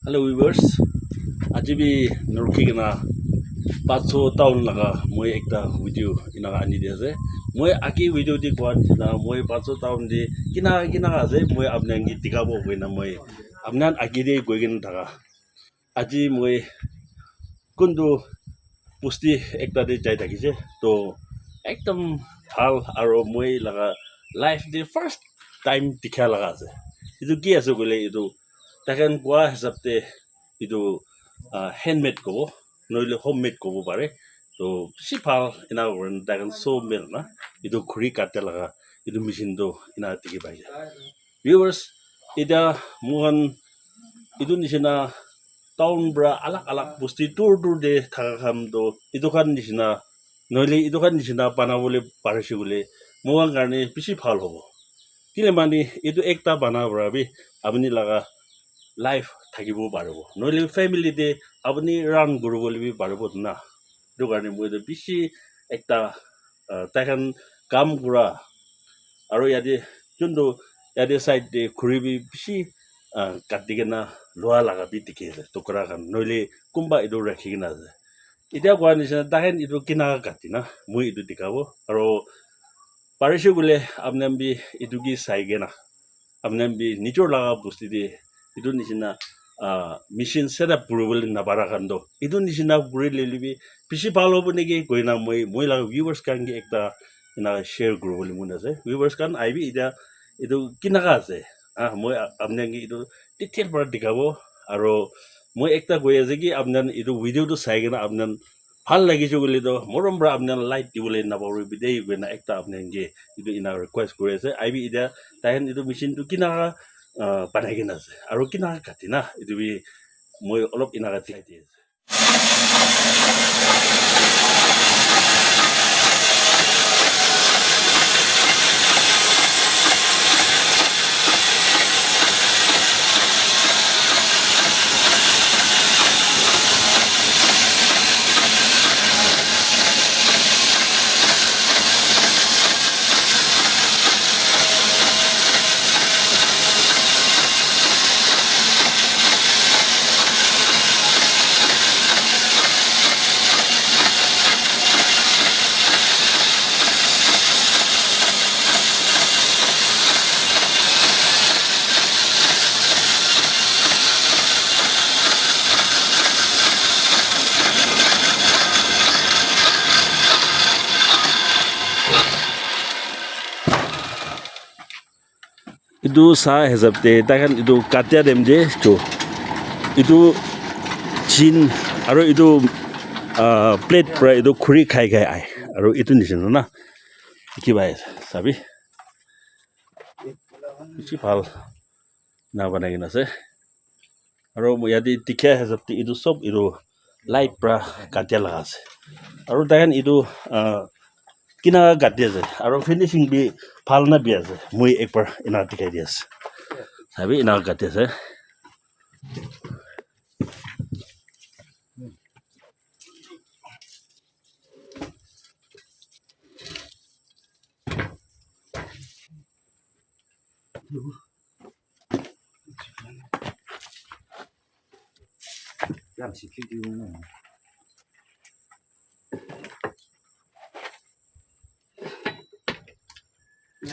Hello viewers, aji bi nurki na 500 town laga moi ekta video ina ani dia ase moi aki video di kwan na moi 500 town di kina ase moi apnang gi tikabo koina moi apnan agi de goigin daga aji moi kundu pusti ekta de jai thakise to ekdom hal aro moi laga life the first time dikha laga ase itu ki ase gole itu takan kwa hisabte itu handmade ko noile homemade ko pare to sipal ina ron takan so mel na itu khuri katte laga itu machine do ina tiki pai viewers ida muhan itu nishina town bra alak pusti tur de thaka kham do itu khan nishina noile itu khan nishina banabole parisi gole muhan garne bisi bhal hobo kile mani itu ekta bana bra bi apni laga life থাকিব পাৰিব নহলে family they আপুনি run কৰিব বুলি পাৰিব না সেইটো কাৰণে মই বেছি একটা তাইখান কাম কৰা আৰু ইয়াতে যোনটো ইয়াতে সাইড দে ঘুৰিবি বেছি কাটিকেনা লোৱা লাগা বি দেখি আছে টুকুৰা খান নহলে কোনবা এইটো ৰাখি কিনা আছে এতিয়া কোৱা নিচিনা তাইখান এইটো কিনা কাটি না মই এইটো দেখাব আৰু পাৰিছো বোলে আপোনাৰ বি এইটো কি চাইগে না আপোনাৰ বি নিজৰ লাগা বস্তু দি itu nisina machine setup purable na barakando itu nisina puri lelibi pisi palo bonegi koina moi la viewers kan ge ekta na share group boli mun ase viewers kan aibi ida itu kinaka ase moi apne ge itu detail para dikabo aro moi ekta goi ase ki apnan itu video to sai gena apnan ভাল লাগিছে গলি তো মৰম বৰা আপনা light দিবলে না পাবো বিদেই গনা একটা আপনা গে itu ina request কৰি আছে আইবি ida তাইন itu machine to kinaka panaigin আছে আৰু কিনা কাটি না এইটো মই অলপ ইনা কাটি আইতি আছে itu sa hesabte takan itu katya dem je to itu chin aro itu plate pra itu khuri khai ai aro itu nisina na ki bai sabi chi phal na banai na se aro yadi tikha hesabte itu sob itu light pra katya laga ase aro takan itu kina gati আছে আৰু finishing B ভাল না B আছে মই একবাৰ ইনা দেখাই দি আছে সাবি ইনা গতি আছে让起屁丢呢。这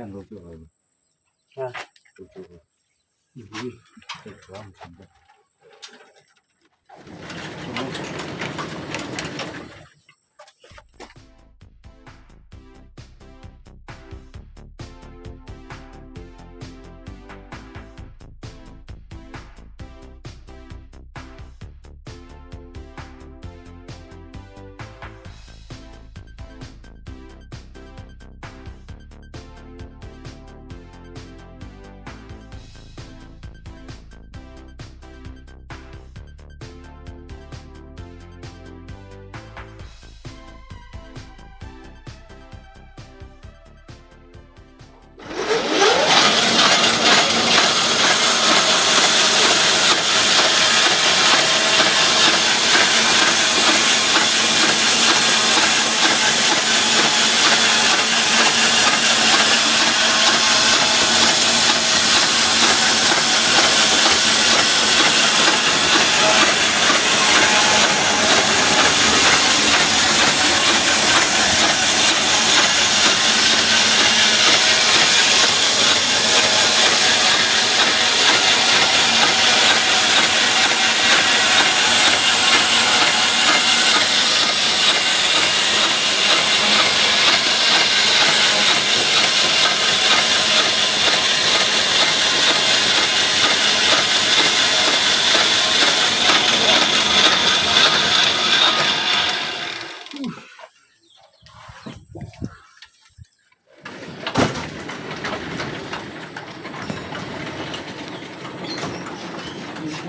样都做好了。都做好了。这主要成本。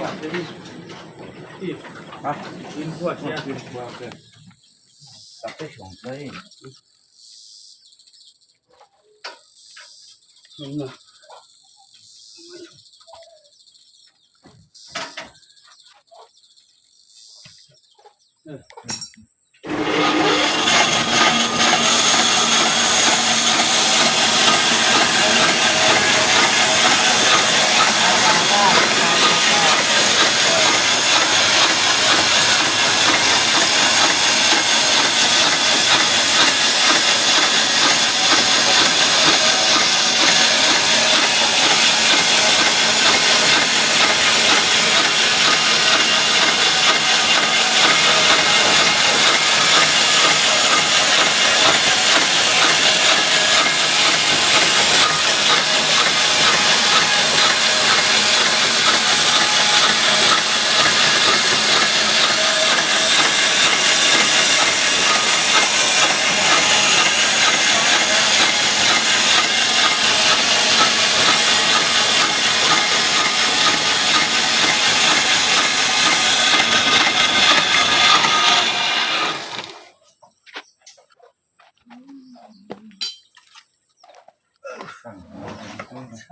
Tapi sampai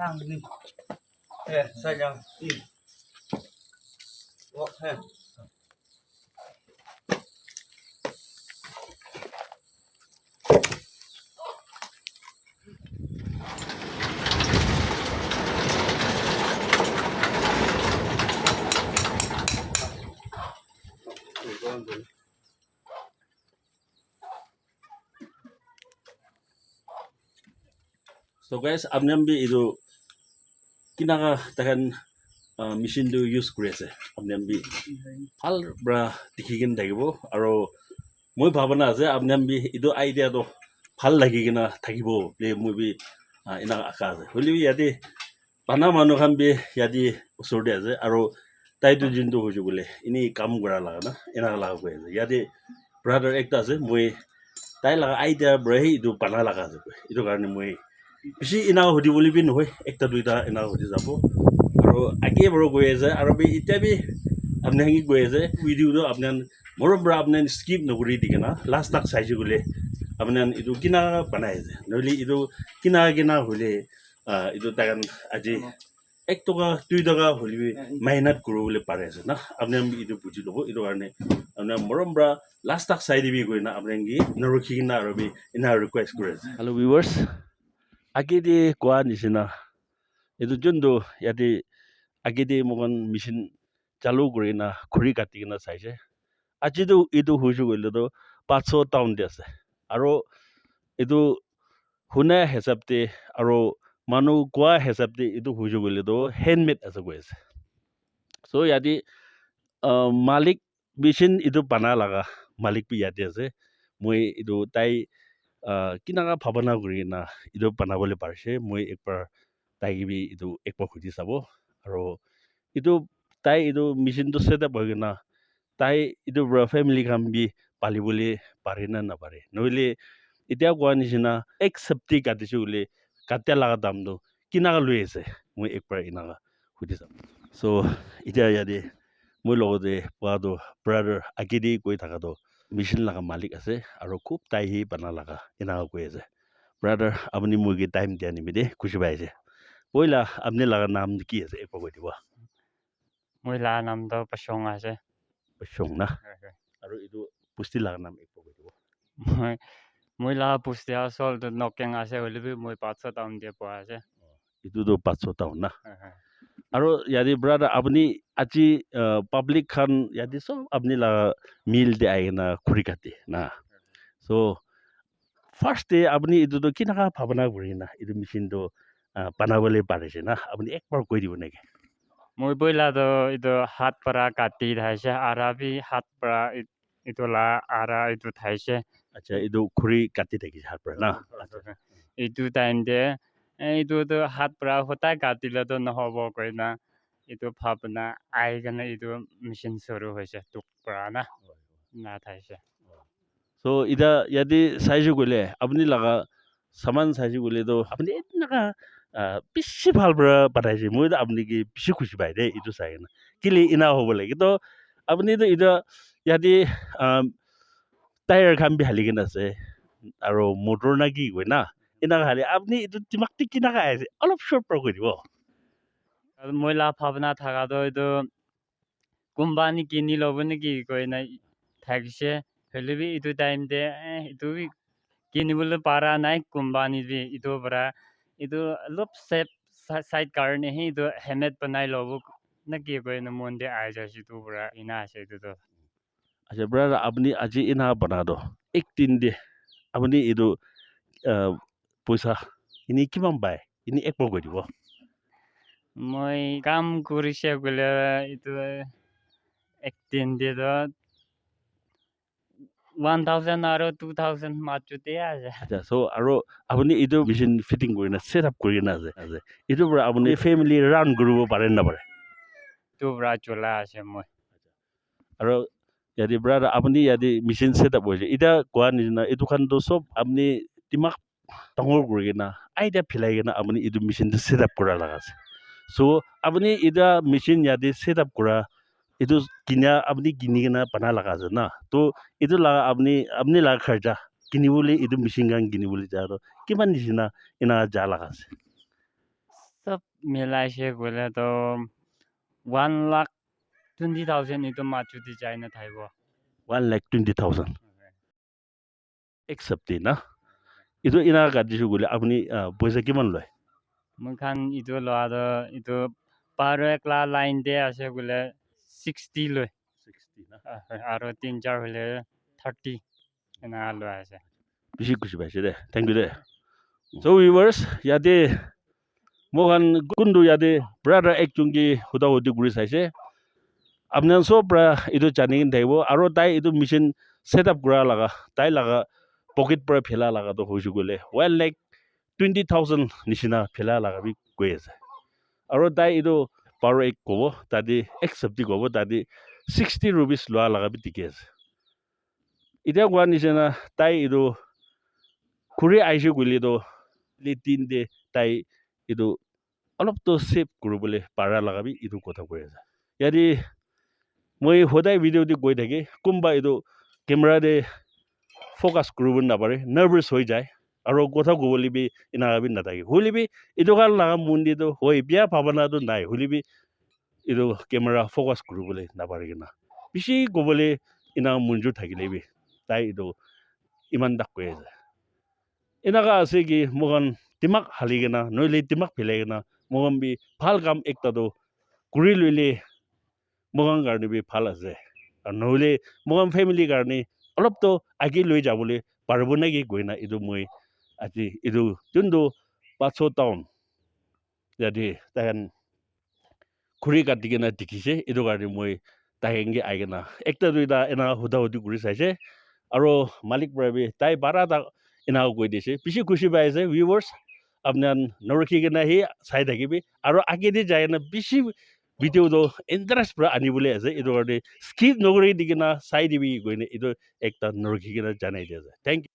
sang đi sao nhau đi ngọt ha So guys, apni idu kinaga tahan machine do use kuri ase apni hal bra dikhikin thakibo aro moi bhabana ase apni idu idea do hal lagigina thakibo le moi bi ina aka ase holi yati bana manu khan bi yati usor de ase aro tai tu jindu hoju bole ini kam kura laga na ina laga koi ase yati brother ekta ase moi tai laga idea bra hi idu bana laga ase idu karne moi bishi ina hodi boli bi nohoi ekta duita ina hodi jabo aro age bro goi ase aro bi ita bi apni hangi goi ase video do apni morom bra apni skip noguri dikena last tak saiji gole apni idu kina banai ase noli idu kina hole idu tagan aji ek toka tui toka holi bi mehnat kuro bole pare ase na apni idu buji lobo idu karne apni morom bra last tak saidi bi goi na apni ngi narokhi na aro bi ina request kore ase hello viewers agede kwa nishina edu jundu yati agede mogon machine chalu kuri na khuri kati na saise ajidu idu huju gole do 500 town de ase aro edu huna hesab te aro manu kwa hesab te edu huju gole do handmade ase koi ase so yati malik machine edu bana laga malik bi yati ase moi edu tai kinaga bhabana kuri na edu banabole parise moi ekbar tai bi edu ekbar khudi sabo aro edu tai edu machine to setup hoigena tai edu family khan bi palibole pare na na pare noile etia kwa nishina ek sapti katisu ule katya laga dam do kinaga lui ase moi ekbar inaga khudi sabo so etia yade moi logote pa do brother agedi koi thaka do machine laga malik ase aro khub tai hi bana laga inaga koi ase brother apni mugi time dia ni mide khushi bai ase poila apni laga naam ki ase ekbar koi dibo Moi la nam do pasong ase. Pasong na aro idu pusti laga naam ekbar koi dibo Moi la pusti asol do nokeng ase olibi moi 500 town de po ase. itu do 500 town na aro yadi brother apni achi public khan yadi so apni la meal de aina khuri kati na so first day apni itu do kinaga bhabana kuri na itu machine do banabole parise na apni ekbar koi dibo neki Moi boila do itu hat para kati thaise arabi hat para itu la ara itu thaise. acha itu khuri kati thaki har na Itu time de itu do hat para hota kati la do nahobo koi na itu bhabna ai gana itu machine suru hoise tuk para na thaise. so ida yadi saiju gole apni laga saman saiju gole do apni etnaga বেছি ভাল পৰা পাঠাইছে মইতো আপুনি কি বেছি খুচি পায় দেই এইটো চাই কিনে কেলে ইনা হ'ব লাগে কিন্তু আপুনিতো এতিয়া ইয়াতে টায়াৰ খান বিহালি কিনে আছে আৰু মটৰ না কি কয় না এনেকা হালি আপুনি এইটো তিমাকটি কেনেকা আহিছে অলপ চৰ্ট পৰা কৈ দিব আৰু মই লাভ ভাৱনা থকাটো এইটো কোম্পানী কিনি ল'ব নেকি কৈ নাই থাকিছে হ'লেবি এইটো টাইমতে এইটো কিনিবলৈ পৰা নাই কোম্পানী বি এইটোৰ পৰা এইটো অলপ ছেফ চাইড কাৰণেহে এইটো হেলমেট বনাই ল'ব নে কি কয় মন্দিৰ আহি যাইছে এইটোৰ পৰা ইনা আছে এইটোতো আচ্ছা ব্ৰাদাৰ আপুনি আজি ইনা বনাদ এক দিন দিয়ে আপুনি এইটো পইচা এনে কিমান পায় এনে এক কৈ দিব মই কাম কৰিছে বোলে এইটো একদিন দিয়ে 1000 আৰু 2000 মাজতে আছে আচ্ছা চ' আৰু আপুনি এইটো মেচিন ফিটিং কৰি না ছেট আপ কৰি না আছে এইটোৰ পৰা আপুনি ফেমিলি ৰান কৰিব পাৰে নাপাৰে এইটোৰ পৰা চলা আছে মই আৰু ইয়াতে ব্ৰাদাৰ আপুনি ইয়াতে মেচিন ছেট আপ কৰিছে এতিয়া কোৱা নিচিনা এইটো খানটো চব আপুনি তিমাক ডাঙৰ কৰি কিনা আইডিয়া ফেলাই কিনা আপুনি এইটো মেচিনটো ছেট আপ কৰা লগা আছে চ' আপুনি এতিয়া মেচিন ইয়াতে ছেট আপ কৰা এইটো আপুনি কিনি কিনা বনা লগা আছে না তো এইটো লগা আপুনি লগা খৰচা কিনিবলৈ এইটো মেচিন গান কিনিবলৈ যা কিমান নিচিনা এনা যা লগা আছে চব মিলাইছে গ'লেতো 1,20,000 এইটো মাজতে যায় নাথাকিব 1,20,000 এক সপ্তাহ না এইটো এনা কাটিছোঁ গ'লে আপুনি পইচা কিমান লয় মই খান এইটো লোৱাটো এইটো পাৰ একলা লাইনতে আছে বোলে 60 লৈ 60 না আৰু 3-4 হ'লে 30 এনে লৈ আছে বেছি খুচি পাইছে দে থেংক ইউ দে চ' ভিউৱাৰ্ছ ইয়াতে মই কোনটো ইয়াতে ব্ৰাদাৰ একজনকে সুধা সুধি কৰি চাইছে আপোনাৰ চব পৰা এইটো জানি কিনে থাকিব আৰু তাই এইটো মেচিন ছেট আপ কৰা লগা তাই লগা পকেট পৰা ফেলা লগাটো হৈছে গ'লে 1,20,000 নিচিনা ফেলা লগা বি কৈ আছে আৰু তাই এইটো পাৰ এক ক'ব তাতে এক সপ্তাহ ক'ব তাতে 60 rupees লোৱা লগা বি ঠিকে আছে এতিয়া কোৱা নিচিনা তাই এইটো ঘূৰি আহিছে গ'লেতো তিনটে তাই এইটো অলপতো ছেভ কৰিবলৈ পাৰা লগাবি এইটো কথা কৈ আছে ইয়াতে মই সদায় ভিডিঅ'টো গৈ থাকি কোনোবা এইটো কেমেৰাতে ফ'কাছ কৰিব নাপাৰে নাৰ্ভাছ হৈ যায় আৰু কথা ক'বলৈ এনেকুৱা নাথাকে হ'লেবি এইটো কাৰণ লগা মন্দিৰটো হয় বিয়া ভাৱনাটো নাই হ'লেবি এইটো কেমেৰা ফ'কাছ কৰিবলৈ নাপাৰে কিনা বেছি ক'বলৈ এনেকুৱা মঞ্জুৰ থাকিলেবি তাই এইটো ইমান দাক কৈ আছে এনেকুৱা আছে কি মোক তিমাক হালি কিনা নহ'লে তিমাক ফেলাই কিনা মোক বি ভাল কাম একটাতো কৰি ল'লে মোক কাৰণে বি ভাল আছে আৰু নহ'লে মোক ফেমিলিৰ কাৰণে অলপতো আগে লৈ যাবলৈ পাৰিব নেকি গৈ না এইটো মই আজি এইটো যোনটো 500 টাউন ইয়াতে তাই খৰি কাটি কিনে দেখিছে এইটো কাৰণে মই তাইকে আহি কিনা একটা দুইটা এনেকুৱা সুধা সুধি কৰি চাইছে আৰু মালিক পৰা তাই বাৰা এনেকুৱা কৈ দিছে বেছি খুচি পাই আছে ভিউৱাৰ্ছ আপোনাৰ নৰখি কিনে সি চাই থাকিবি আৰু আগেদি যায় কিনে বেছি ভিডিঅ'টো ইণ্টাৰেষ্ট পৰা আনিবলৈ আছে এইটো কাৰণে স্কিপ নকৰি দি কিনে চাই দিবি গৈ এইটো একটা নৰখি কিনে জানাই দিয়া যায় থেংক ইউ